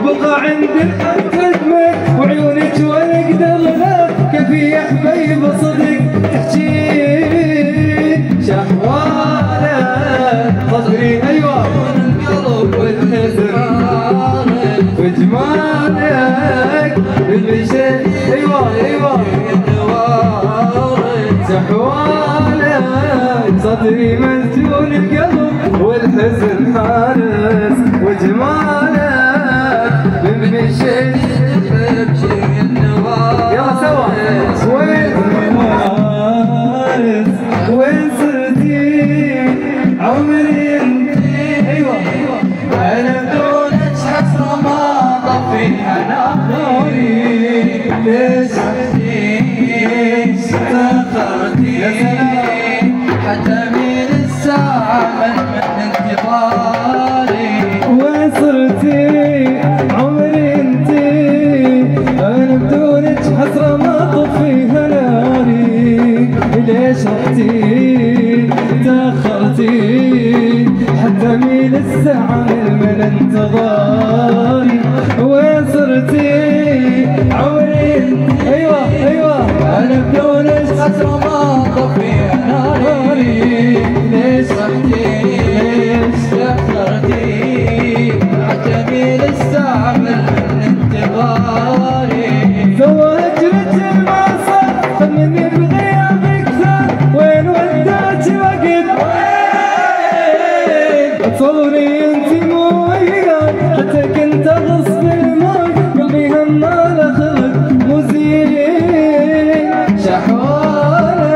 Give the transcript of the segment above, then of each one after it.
وبقى عندك خدمك وعيونك ولا اقدر لا كفي يا حبيب صدق تحكي شهوانه صدري ايوه القلب والحزن وجمالك بالمشي ايوه ايوه سحوانك صدري مسجون القلب والحزن حارس وجمالك بالمشي يلا سوا وين صرتي عمري انتي ايوه انا بدونك حسره ما طفيها ناري ليش تأخرتي حتى من الساعة من انتظاري وين صرتي عمري انتي انا بدونك حسرة ما طفيها ناري ليش رحتي تأخرتي حتى من الساعة من انتظاري وين صرتي عمري ايوه ايوه انا بدونك حسرة ما طفيها ناري ليش رحتي ليش تأخرتي حتى من الساعة من انتظاري زواجرة المعصر خلني بغيابك ثار وين وداك وقت وين تصوري انتي مو وياك حتى كنت اغصب الماي قلبي همال خلق مو زين شحوانه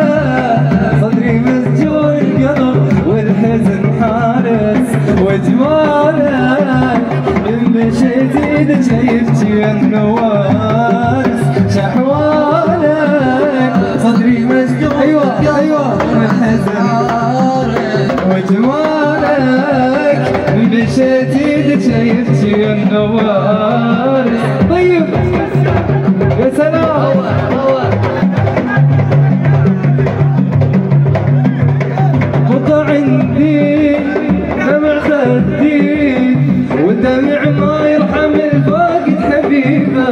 صدري مسجون القلب والحزن حارس وجمالك من مشيت ايدك يبكي النوارس شحوانك صدري مسجون ايوه ايوه والحزن وجمالك من مشيت ايدك يبكي النوارس طيب يا سلام بقى عندي دمع خدي والدمع ما يرحم الفاقد حبيبه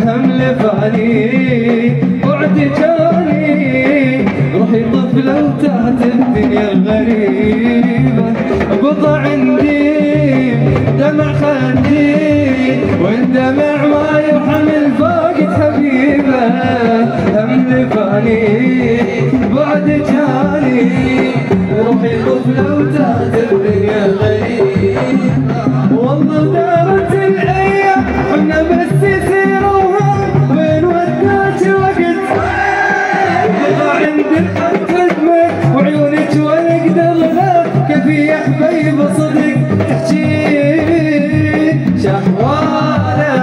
هم لفاني بعد جاني روحي طفله وتحت الدنيا غريبه بقى عندي دمع خدي والدمع ما يرحم الفاقد حبيبه هم لفاني بعد جاني روحي طفله وتحت الدنيا غريبه والله دارت الايام حنا بس يصيروها وين وداك وقت بقى عندك خدمك وعيونك ولا اقدر لا كفي يا حبيب صدق تحكي شهوانه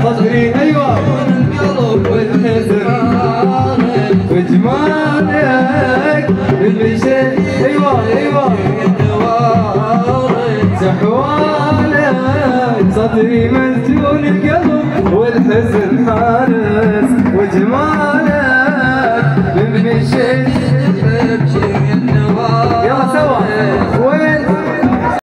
صدري ايوه القلب والحزن وجمالك بالمشي ايوه ايوه سحوانك صدري مسجون القلب والحزن